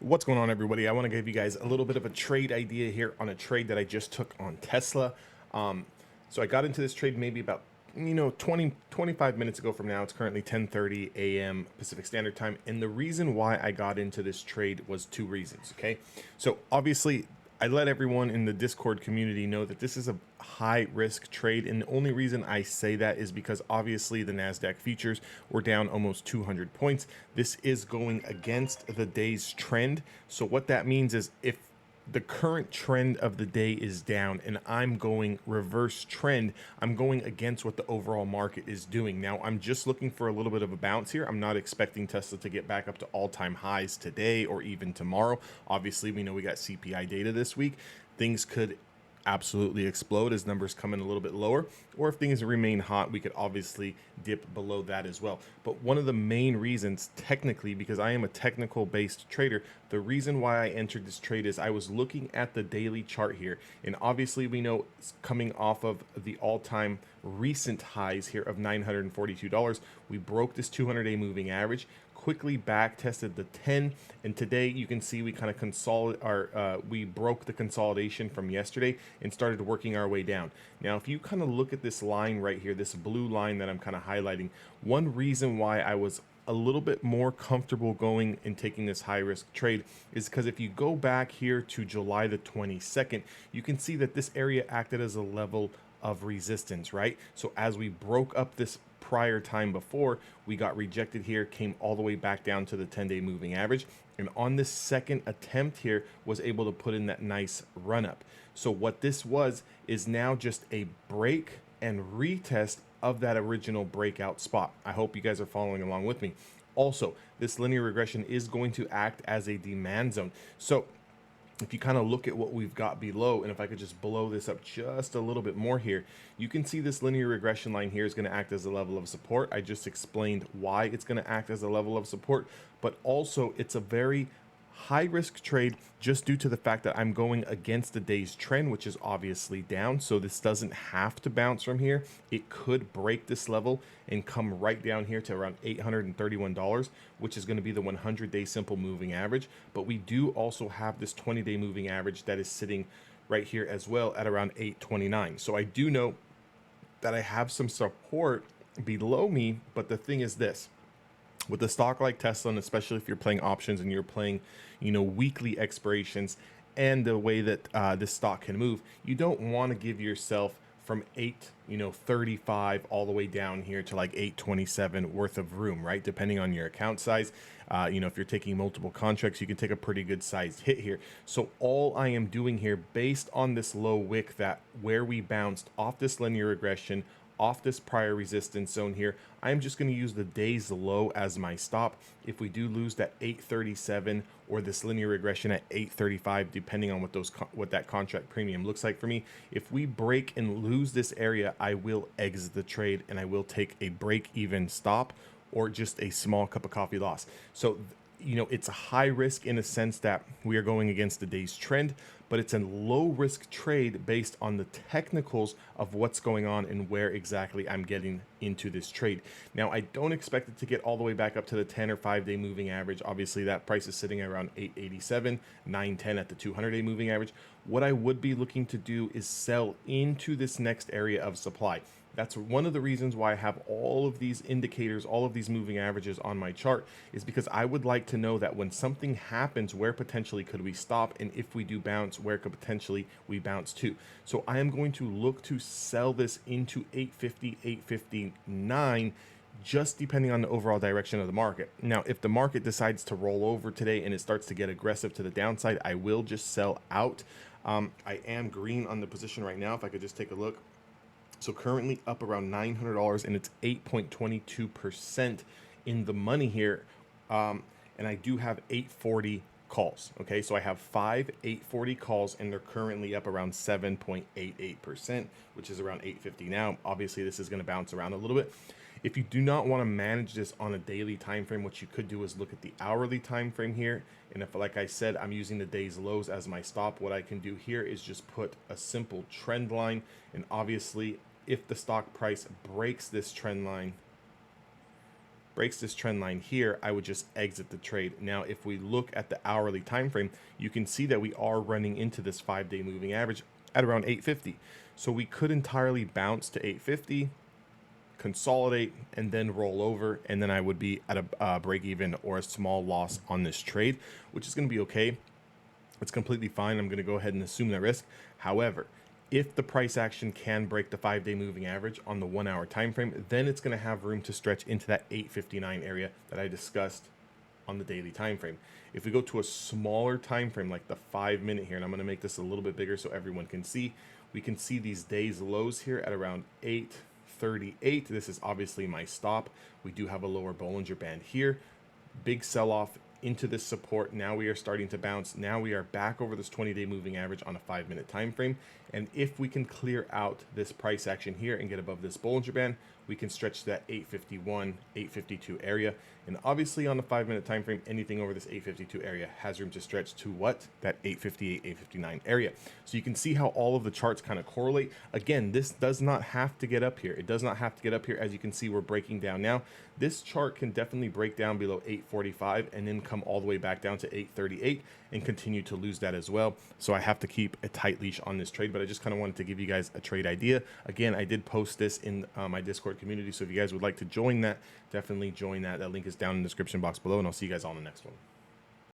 What's going on, everybody? I want to give you guys a little bit of a trade idea here on a trade that I just took on Tesla. Um, so I got into this trade maybe about 25 minutes ago from now. It's currently 10:30 a.m. Pacific Standard Time, and the reason why I got into this trade was two reasons. Okay, so obviously I let everyone in the Discord community know that this is a high risk trade. And the only reason I say that is because obviously the NASDAQ futures were down almost 200 points. This is going against the day's trend. So what that means is if the current trend of the day is down and I'm going reverse trend, I'm going against what the overall market is doing. Now, I'm just looking for a little bit of a bounce here. I'm not expecting Tesla to get back up to all-time highs today or even tomorrow. Obviously, we know we got CPI data this week. Things could absolutely explode as numbers come in a little bit lower, or if things remain hot, we could obviously dip below that as well. But one of the main reasons, technically, because I am a technical based trader, the reason why I entered this trade is I was looking at the daily chart here, and obviously we know it's coming off of the all-time recent highs here of $942. We broke this 200-day moving average, quickly back tested the 10, and today you can see we kind of we broke the consolidation from yesterday and started working our way down. Now if you kind of look at this line right here, this blue line that I'm kind of highlighting, one reason why I was a little bit more comfortable going and taking this high risk trade is because if you go back here to July the 22nd, you can see that this area acted as a level of resistance, right? So as we broke up this prior time before, we got rejected here, came all the way back down to the 10-day moving average, and on this second attempt here was able to put in that nice run up. So what this was is now just a break and retest of that original breakout spot. I hope you guys are following along with me. Also, this linear regression is going to act as a demand zone. So if you kind of look at what we've got below, and if I could just blow this up just a little bit more here, you can see this linear regression line here is going to act as a level of support. I just explained why it's going to act as a level of support, but also it's a very high risk trade just due to the fact that I'm going against the day's trend, which is obviously down. So this doesn't have to bounce from here. It could break this level and come right down here to around $831, which is going to be the 100-day simple moving average. But we do also have this 20-day moving average that is sitting right here as well at around 829. So I do know that I have some support below me, but the thing is this: with a stock like Tesla, and especially if you're playing options and you're playing, weekly expirations, and the way that this stock can move, you don't want to give yourself from 835 all the way down here to like 827 worth of room, right? Depending on your account size. If you're taking multiple contracts, you can take a pretty good sized hit here. So all I am doing here, based on this low wick, that where we bounced off this linear regression, off this prior resistance zone here, I'm just going to use the day's low as my stop. If we do lose that 837 or this linear regression at 835, depending on what that contract premium looks like for me, if we break and lose this area, I will exit the trade and I will take a break even stop or just a small cup of coffee loss. So it's a high risk in a sense that we are going against the day's trend, but it's a low risk trade based on the technicals of what's going on and where exactly I'm getting into this trade. Now, I don't expect it to get all the way back up to the 10 or 5-day moving average. Obviously, that price is sitting around 887, 910 at the 200-day moving average. What I would be looking to do is sell into this next area of supply. That's one of the reasons why I have all of these indicators, all of these moving averages on my chart, is because I would like to know that when something happens, where potentially could we stop, and if we do bounce, where could potentially we bounce to. So I am going to look to sell this into 850, 859, just depending on the overall direction of the market. Now, if the market decides to roll over today and it starts to get aggressive to the downside, I will just sell out. I am green on the position right now. If I could just take a look. So currently up around $900, and it's 8.22% in the money here. And I do have 840 calls. Okay, so I have 840 calls, and they're currently up around 7.88%, which is around 850 now. Obviously, this is going to bounce around a little bit. If you do not want to manage this on a daily time frame, what you could do is look at the hourly time frame here. And if, like I said, I'm using the day's lows as my stop, what I can do here is just put a simple trend line. And obviously, if the stock price breaks this trend line, breaks this trend line here, I would just exit the trade. Now, if we look at the hourly time frame, you can see that we are running into this 5-day moving average at around 850. So we could entirely bounce to 850, consolidate, and then roll over, and then I would be at a break even or a small loss on this trade, which is going to be okay. It's completely fine. I'm going to go ahead and assume that risk. However, if the price action can break the 5-day moving average on the 1 hour time frame, then it's going to have room to stretch into that 859 area that I discussed on the daily time frame. If we go to a smaller time frame like the 5-minute here, and I'm going to make this a little bit bigger so everyone can see, we can see these days lows here at around 838. This is obviously my stop. We do have a lower Bollinger Band here. Big sell-off into this support. Now we are starting to bounce. Now we are back over this 20-day moving average on a 5-minute time frame. And if we can clear out this price action here and get above this Bollinger Band, we can stretch to that 851, 852 area. And obviously on the 5-minute time frame, anything over this 852 area has room to stretch to what? That 858, 859 area. So you can see how all of the charts kind of correlate. Again, this does not have to get up here. It does not have to get up here. As you can see, we're breaking down now. This chart can definitely break down below 845 and then come all the way back down to 838 and continue to lose that as well. So I have to keep a tight leash on this trade, but I just kind of wanted to give you guys a trade idea. Again, I did post this in my Discord community, so if you guys would like to join that, definitely join that. That link is down in the description box below, and I'll see you guys on the next one.